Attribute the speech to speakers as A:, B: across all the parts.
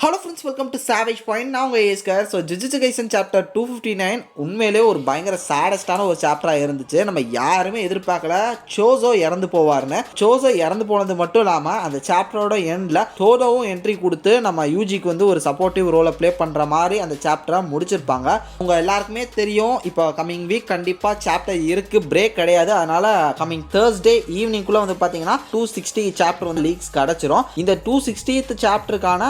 A: Hello friends, welcome to savage point. நான் உங்கள் ஏஸ்கர். So jujutsu kaizen chapter 259 உண்மையிலே ஒரு பயங்கர சேடஸ்டான ஒரு சாப்டராக இருந்துச்சு. நம்ம யாருமே எதிர்பார்க்கல சோசோ இறந்து போவார்னு. சோசோ இறந்து போனது மட்டும் இல்லாமல் அந்த சாப்டரோட எண்டில் டோடோவும் என்ட்ரி கொடுத்து நம்ம யூஜிக்கு வந்து ஒரு சப்போர்ட்டிவ் ரோலை ப்ளே பண்ணுற மாதிரி அந்த சாப்டரை முடிச்சிருப்பாங்க. உங்கள் எல்லாருக்குமே தெரியும், இப்போ கம்மிங் வீக் கண்டிப்பாக சாப்டர் இருக்குது, பிரேக் கிடையாது. அதனால் கம்மிங் தேர்ஸ்டே ஈவினிங்குள்ளே வந்து பார்த்தீங்கன்னா 260 சாப்டர் வந்து லீக்ஸ் கிடச்சிரும். இந்த 260th சாப்டருக்கான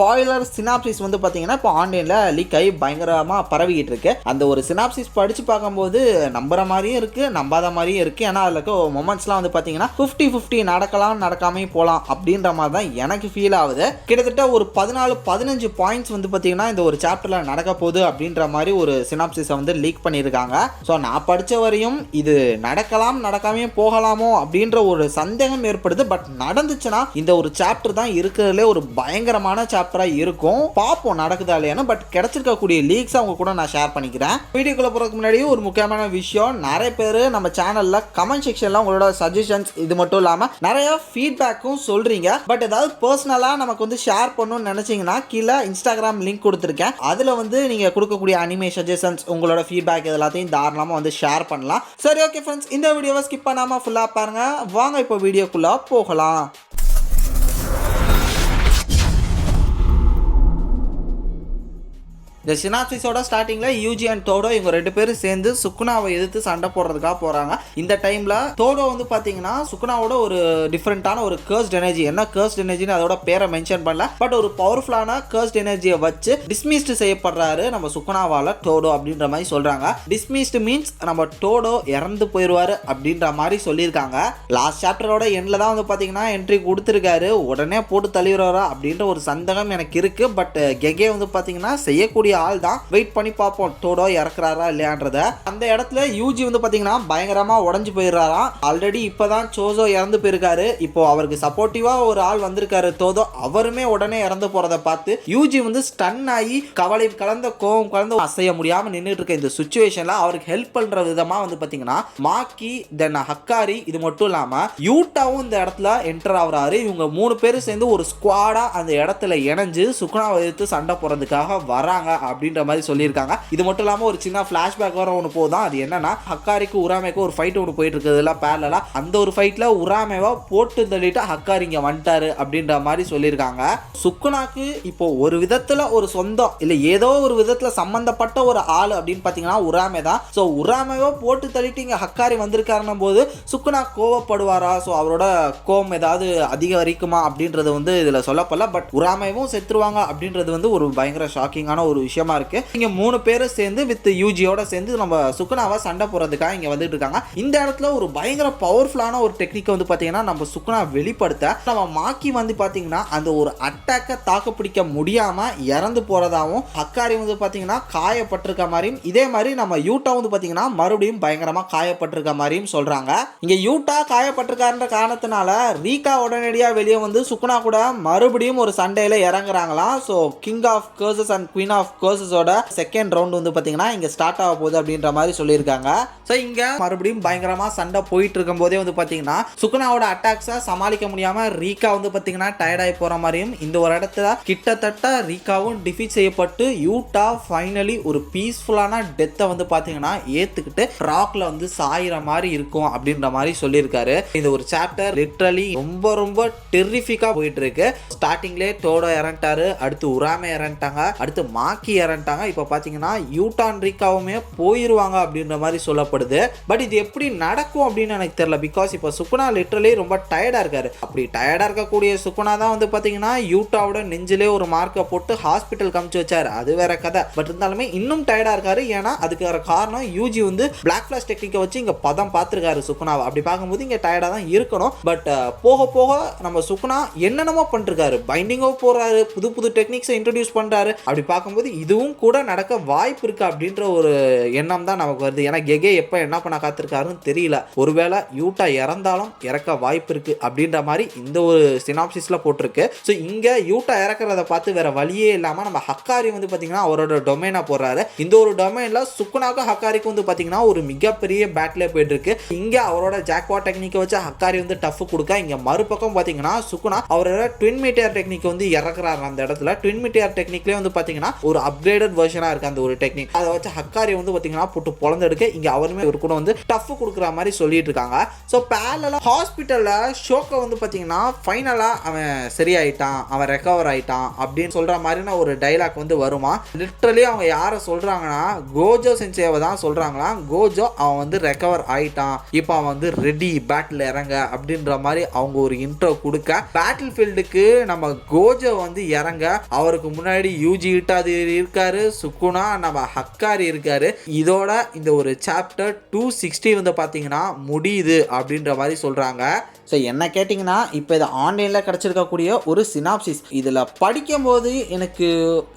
A: ஸ்பாயிலர் சினாப்சிஸ் வந்து பார்த்தீங்கன்னா இப்போ ஆன்லைனில் லீக் ஆகி பயங்கரமாக பரவிக்கிட்டு இருக்கு. அந்த ஒரு சினாப்சிஸ் படித்து பார்க்கும்போது நம்புற மாதிரியும் இருக்குது, நம்பாத மாதிரியும் இருக்குது. ஏன்னா அதில் இருக்க மொமெண்ட்ஸ்லாம் வந்து பார்த்தீங்கன்னா 50-50 நடக்கலாம் நடக்காமே போகலாம் அப்படின்ற மாதிரி தான் எனக்கு ஃபீல் ஆகுது. கிட்டத்தட்ட ஒரு 14-15 பாயிண்ட்ஸ் வந்து பார்த்தீங்கன்னா இந்த ஒரு சாப்டரில் நடக்க போகுது அப்படின்ற மாதிரி ஒரு சினாப்சிஸை வந்து லீக் பண்ணியிருக்காங்க. ஸோ நான் படித்த வரையும் இது நடக்கலாம் நடக்காமே போகலாமோ அப்படின்ற ஒரு சந்தேகம் ஏற்படுது. பட் நடந்துச்சுன்னா இந்த ஒரு சாப்டர் தான் இருக்கிறதுலே ஒரு பயங்கரமான சாப்டர் இருக்கும். பாப்போம் நடக்குதா இல்லையானு. பட் கிடைச்சிருக்கக்கூடிய லீக்ஸ் அவங்க கூட நான் ஷேர் பண்ணிக்கிறேன். வீடியோக்குள்ள போறதுக்கு முன்னாடி ஒரு முக்கியமான விஷயம், நிறைய பேர் நம்ம சேனல்ல கமெண்ட் செக்ஷன்ல உங்களோட சஜஷன்ஸ் இது மட்டும் இல்லாம நிறைய ஃபீட்பேக்கும் சொல்றீங்க. பட் ஏதாவது பர்சனலா நமக்கு வந்து ஷேர் பண்ணணும்னு நினைச்சீங்கன்னா கீழே இன்ஸ்டாகிராம் லிங்க் கொடுத்துருக்கேன். அதுல வந்து நீங்க கொடுக்கக்கூடிய அனிமே சஜஷன்ஸ், உங்களோட ஃபீட்பேக் எல்லாத்தையும் தாராளமா வந்து ஷேர் பண்ணலாம். சரி, ஓகே ஃப்ரெண்ட்ஸ், இந்த வீடியோவை ஸ்கிப் பண்ணாம ஃபுல்லா பாருங்க. வாங்க இப்போ வீடியோக்குள்ள போகலாம். இந்த சினாப்சிஸோட ஸ்டார்டிங்கில் யூஜி அண்ட் டோடோ இவங்க ரெண்டு பேரும் சேர்ந்து சுக்குனாவை எதிர்த்து சண்டை போடுறதுக்காக போகிறாங்க. இந்த டைமில் டோடோ வந்து பார்த்தீங்கன்னா சுக்குனாவோட ஒரு டிஃப்ரெண்ட்டான ஒரு கர்ஸ்ட் எனர்ஜி, என்ன கர்ஸ்ட் எனர்ஜின்னு அதோட பேரை மென்ஷன் பண்ணல, பட் ஒரு பவர்ஃபுல்லான கர்ஸ்ட் எனர்ஜியை வச்சு டிஸ்மிஸ்டு செய்யப்படுறாரு நம்ம சுக்குனாவால் டோடோ அப்படின்ற மாதிரி சொல்கிறாங்க. டிஸ்மிஸ்டு மீன்ஸ் நம்ம டோடோ இறந்து போயிடுவார் அப்படின்ற மாதிரி சொல்லியிருக்காங்க. லாஸ்ட் சாப்டரோட எண்டில் தான் வந்து பார்த்தீங்கன்னா என்ட்ரி கொடுத்துருக்காரு. உடனே போட்டு தள்ளிடுவாரா அப்படின்ற ஒரு சந்தேகம் எனக்கு இருக்குது. பட் கெகே வந்து பார்த்தீங்கன்னா செய்யக்கூடிய ஆள் தான். வெயிட் பண்ணி பார்ப்போம் டோடோ இறக்குறாரா இல்லையான்றத. அந்த இடத்துல யூஜி வந்து பாத்தீங்கன்னா பயங்கரமா உடஞ்சு போயிடுறாராம். ஆல்ரெடி இப்பதான் சோசோ இறந்து போயிருக்காரு. இப்போ அவருக்கு சப்போர்ட்டிவா ஒரு ஆள் வந்திருக்காரு டோடோ, அவருமே உடனே இறந்து போறதை பார்த்து யூஜி வந்து ஸ்டன் ஆகி கவலை கலந்த கோவம் கலந்து அசைய முடியாம நின்றுட்டு இருக்க இந்த சுச்சுவேஷன்ல அவருக்கு ஹெல்ப் பண்ற விதமா வந்து பாத்தீங்கன்னா மாக்கி தென் ஹக்காரி இது மட்டும் இல்லாம யூட்டாவும் இந்த இடத்துல என்டர் ஆகுறாரு. இவங்க 3 பேரும் சேர்ந்து ஒரு ஸ்குவாடா அந்த இடத்துல இணைஞ்சு சுக்குனாவை எதிர்த்து சண்டை போறதுக்காக வராங்க அப்படின்ற மாதிரி சொல்லியிருக்காங்க. இது மட்டும் இல்லாமல் ஒரு சின்ன ஃபிளாஷ்பேக் வர ஒன்று போதும். அது என்னன்னா ஹக்காரிக்கு உராமேக்கு ஒரு ஃபைட் ஒன்று போயிட்டு இருக்குதுல பேரலா, அந்த ஒரு ஃபைட்ல உராமேவா போட்டு தள்ளிட்டு ஹக்காரி இங்க வந்துட்டாரு அப்படின்ற மாதிரி சொல்லியிருக்காங்க. சுக்குனாக்கு இப்போ ஒரு விதத்துல ஒரு சொந்தம் இல்ல ஏதோ ஒரு விதத்துல சம்பந்தப்பட்ட ஒரு ஆள் அப்படின்னு பாத்தீங்கன்னா உராமே தான். ஸோ உராமேவா போட்டு தள்ளிட்டு இங்க ஹக்காரி வந்திருக்காருன்னும் போது சுக்குனா கோவப்படுவாரா, ஸோ அவரோட கோவம் ஏதாவது அதிகரிக்குமா அப்படின்றது வந்து இதுல சொல்லப்படல. பட் உராமேவும் செத்துருவாங்க அப்படின்றது வந்து ஒரு பயங்கர ஷாக்கிங்கான ஒரு விஷயமா இருக்கு. இங்க 3 பேரும் சேர்ந்து வித் யூஜியோட சேர்ந்து நம்ம சுக்குனாவை சண்டை போறதுக்காக இங்க வந்துட்டு இருக்காங்க. இந்த இடத்துல ஒரு பயங்கர பவர்ஃபுல்லான ஒரு டெக்னிக் வந்து பாத்தீங்கன்னா நம்ம சுக்குனா வெளிப்படுத்த நம்ம மாக்கி வந்து பாத்தீங்கன்னா அந்த ஒரு அட்டாக்க தாக்கு பிடிக்க முடியாம இறந்து போறதாவும், ஹக்காரி வந்து பாத்தீங்கன்னா காயப்பட்டிருக்க மாதிரியும், இதே மாதிரி நம்ம யூட்டா வந்து பாத்தீங்கன்னா மறுபடியும் பயங்கரமா காயப்பட்டிருக்க மாதிரியும் சொல்றாங்க. இங்க யூட்டா காயப்பட்டிருக்காருன்ற காரணத்தினால ரீகா உடனடியா வெளியே வந்து சுக்குனா கூட மறுபடியும் ஒரு சண்டையில இறங்குறாங்களாம். So king of curses and queen of கர்சஸோட செகண்ட் ரவுண்ட் வந்து பாத்தீங்கன்னா இங்க ஸ்டார்ட் ஆக போகுது அப்படின்ற மாதிரி சொல்லியிருக்காங்க. ஸோ இங்க மறுபடியும் பயங்கரமா சண்டை போயிட்டு இருக்கும் போதே வந்து பாத்தீங்கன்னா சுக்குனாவோட அட்டாக்ஸை சமாளிக்க முடியாம ரீகா வந்து பாத்தீங்கன்னா டயர்டாகி போற மாதிரியும், இந்த ஒரு இடத்துல கிட்டத்தட்ட ரீகாவும் டிஃபீட் செய்யப்பட்டு யூட்டா ஃபைனலி ஒரு பீஸ்ஃபுல்லான டெத்தை வந்து பாத்தீங்கன்னா ஏத்துக்கிட்டு ராக்ல வந்து சாயிற மாதிரி இருக்கும் அப்படின்ற மாதிரி சொல்லியிருக்காரு. இந்த ஒரு சாப்டர் லிட்டரலி ரொம்ப ரொம்ப டெரிஃபிக்கா போயிட்டு இருக்கு. ஸ்டார்டிங்லேயே டோடோ இறந்துட்டாரு, அடுத்து உராமே இறந்துட்டாங்க, அடுத்து மாக்கி இறந்துட்டாங்க. இப்போ பார்த்தீங்கன்னா யூட்டான் ரீகாவுமே போயிடுவாங்க அப்படின்ற மாதிரி சொல்லப்படுது. பட் இது எப்படி நடக்கும் அப்படின்னு எனக்கு தெரியல. பிகாஸ் இப்போ சுக்குனா லிட்டரலி ரொம்ப டயர்டாக இருக்காரு. அப்படி டயர்டாக இருக்கக்கூடிய சுக்குனா தான் வந்து பார்த்தீங்கன்னா யூட்டாவோட நெஞ்சிலே ஒரு மார்க்கை போட்டு ஹாஸ்பிட்டல் காமிச்சு வச்சாரு. அது வேற கதை. பட் இருந்தாலுமே இன்னும் டயர்டாக இருக்காரு. ஏன்னா அதுக்கு வேற காரணம் யூஜி வந்து பிளாக் ஃபிளாஷ் டெக்னிக்கை வச்சு இங்கே பதம் பார்த்துருக்காரு சுக்குனாவை. அப்படி பார்க்கும்போது இங்கே டயர்டாக தான் இருக்கணும். பட் போக போக நம்ம சுக்குனா என்னென்னமோ பண்ணிருக்காரு. பைண்டிங்கோ போடுறாரு, புது புது டெக்னிக்ஸை இன்ட்ரடியூஸ் பண்ணுறாரு. அப்படி பார்க்கும்போது இதுவும் கூட நடக்க வாய்ப்பு இருக்கு அப்படின்ற ஒரு எண்ணம் தான் நமக்கு வருது. ஏன்னா கெகே எப்போ என்ன பண்ண காத்திருக்காருன்னு தெரியல. ஒருவேளை யூட்டா இறந்தாலும் இறக்க வாய்ப்பு இருக்கு அப்படின்ற மாதிரி இந்த ஒரு சினாப்சிஸ்ல போட்டிருக்கு. ஸோ இங்க யூட்டா இறக்குறத பார்த்து வேற வழியே இல்லாம நம்ம ஹக்காரி வந்து பாத்தீங்கன்னா அவரோட டொமைனா போடுறாரு. இந்த ஒரு டொமைன்ல சுக்குனாக்கும் ஹக்காரிக்கும் வந்து பாத்தீங்கன்னா ஒரு மிகப்பெரிய பேட்டிலே போயிட்டு இருக்கு. இங்க அவரோட ஜாக்பாட் டெக்னிக்கை வச்சு ஹக்காரி வந்து டஃப் கொடுக்க, இங்க மறுபக்கம் பாத்தீங்கன்னா சுக்குனா அவரோட ட்வின் மீட்டியர் டெக்னிக் வந்து இறக்குறாரு. அந்த இடத்துல ட்வின் மீட்டியர் டெக்னிக்லேயே வந்து பாத்தீங்கன்னா ஒரு அப்கிரேடட் வெர்ஷனா இருக்கு அந்த ஒரு டெக்னிக். அதை வச்சு ஹக்காரி வந்து பாத்தீங்கன்னா போட்டு பொழந்தெடுக்க இங்க அவருமே ஒரு கூட வந்து டஃப் கொடுக்குற மாதிரி சொல்லிட்டு இருக்காங்க. ஸோ பேரலா ஹாஸ்பிட்டல்ல ஷோக்கை வந்து பாத்தீங்கன்னா ஃபைனலா அவன் சரியாயிட்டான், அவன் ரெக்கவர் ஆயிட்டான் அப்படின்னு சொல்ற மாதிரியான ஒரு டைலாக் வந்து வருமா. லிட்டரலி அவங்க யாரை சொல்றாங்கன்னா கோஜோ சென்சேவை தான் சொல்றாங்களாம். கோஜோ அவன் வந்து ரெக்கவர் ஆயிட்டான், இப்போ அவன் வந்து ரெடி பேட்டில் இறங்க அப்படின்ற மாதிரி அவங்க ஒரு இன்ட்ரோ கொடுக்க, பேட்டில் ஃபீல்டுக்கு நம்ம கோஜோ வந்து இறங்க அவருக்கு முன்னாடி யூஜி இட்டாது இருக்காரு, சுக்குனா நம்ம ஹக்காரி இருக்காரு. இதோட இந்த ஒரு சாப்டர் 260 வந்து பார்த்தீங்கன்னா முடியுது அப்படின்ற மாதிரி சொல்றாங்க. ஸோ என்ன கேட்டிங்கன்னா இப்போ இது ஆன்லைனில் கிடச்சிருக்கக்கூடிய ஒரு சினாப்சிஸ். இதில் படிக்கும்போது எனக்கு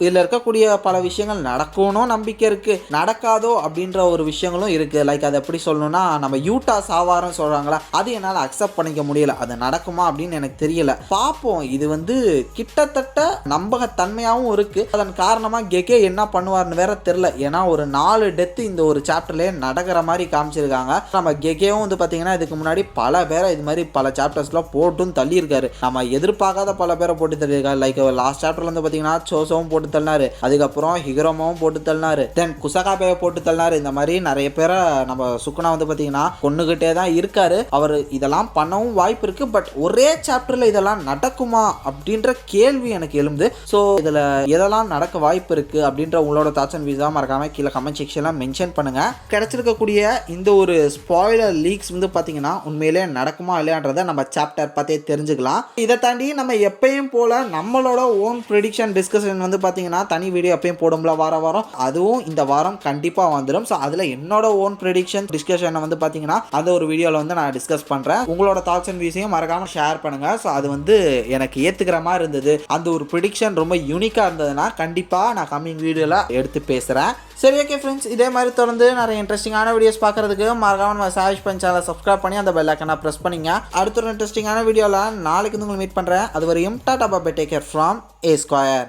A: இதில் இருக்கக்கூடிய பல விஷயங்கள் நடக்கணும் நம்பிக்கை இருக்குது, நடக்காதோ அப்படின்ற ஒரு விஷயங்களும் இருக்குது. லைக் அதை எப்படி சொல்லணும்னா, நம்ம யூட்டா சாவாரம் சொல்கிறாங்களா, அது என்னால் அக்செப்ட் பண்ணிக்க முடியல. அது நடக்குமா அப்படின்னு எனக்கு தெரியல. பார்ப்போம். இது வந்து கிட்டத்தட்ட நம்பகத்தன்மையாகவும் இருக்குது. அதன் காரணமாக கெகே என்ன பண்ணுவார்னு வேற தெரில. ஏன்னா ஒரு 4 டெத்து இந்த ஒரு சாப்டர்லேயே நடக்கிற மாதிரி காமிச்சிருக்காங்க. நம்ம கெகேவும் வந்து பார்த்தீங்கன்னா இதுக்கு முன்னாடி பல பேரை இது மாதிரி பல சாப்டர்ஸ்லாம் போட்டும் தள்ளியிருக்காரு. நம்ம எதிர்பார்க்காத பல பேரை போட்டு தள்ளியிருக்காரு. லைக் லாஸ்ட் சாப்டர்ல வந்து பார்த்தீங்கன்னா சோசோவும் போட்டு தள்ளினாரு, அதுக்கப்புறம் ஹிகரோமாவும் போட்டு தள்ளினாரு, தென் குசகாபேவை போட்டு தள்ளினாரு. இந்த மாதிரி நிறைய பேரை நம்ம சுக்குனா வந்து பார்த்தீங்கன்னா கொண்டுகிட்டே தான் இருக்காரு. அவர் இதெல்லாம் பண்ணவும் வாய்ப்பு இருக்கு. பட் ஒரே சாப்டர்ல இதெல்லாம் நடக்குமா அப்படின்ற கேள்வி எனக்கு எழும்புது. ஸோ இதில் எதெல்லாம் நடக்க வாய்ப்பு இருக்கு அப்படின்ற உங்களோட தாட்ஸ் அண்ட் வியூஸாக மறக்காம கீழே கமெண்ட் செக்ஷன்ல மென்ஷன் பண்ணுங்க. கிடைச்சிருக்கக்கூடிய இந்த ஒரு ஸ்பாயிலர் லீக்ஸ் வந்து பார்த்தீங்கன்னா உண்மையிலே நடக்குமா இல்லையா நம்ம சாப்டர் பார்த்தே தெரிஞ்சுக்கலாம். இதை தாண்டி நம்ம எப்பயும் போல நம்மளோட ஓன் ப்ரெடிக்ஷன் டிஸ்கஷன் வந்து பார்த்தீங்கன்னா தனி வீடியோ எப்பயும் போடும்ல வாரம், அதுவும் இந்த வாரம் கண்டிப்பாக வந்துடும். ஸோ அதில் என்னோட ஓன் ப்ரெடிக்ஷன் டிஸ்கஷனை வந்து பார்த்தீங்கன்னா அந்த ஒரு வீடியோவில் வந்து நான் டிஸ்கஸ் பண்ணுறேன். உங்களோட தாட்ஸ் அண்ட் வியூஸையும் மறக்காமல் ஷேர் பண்ணுங்க. ஸோ அது வந்து எனக்கு ஏற்றுக்கிற மாதிரி இருந்தது. அந்த ஒரு ப்ரெடிக்ஷன் ரொம்ப யூனிக்காக இருந்ததுன்னா கண்டிப்பாக நான் கம்மிங் வீடியோவில் எடுத்து பேசுகிறேன். சரி, ஓகே ஃப்ரெண்ட்ஸ், இதே மாதிரி தொடர்ந்து நிறைய இன்ட்ரெஸ்டிங்கான வீடியோஸ் பார்க்குறதுக்கு மறக்காம நம்ம சாவேஜ் பஞ்ச் சேனலை சப்ஸ்கிரைப் பண்ணி அந்த பெல் ஐக்கனை ப்ரெஸ் பண்ணிங்க. அடுத்த ஒரு இன்ட்ரெஸ்டிங்கான வீடியோவில் நாளைக்கு வந்து உங்களை மீட் பண்ணுறேன். அது வரையும் tata bye, take care from A Square.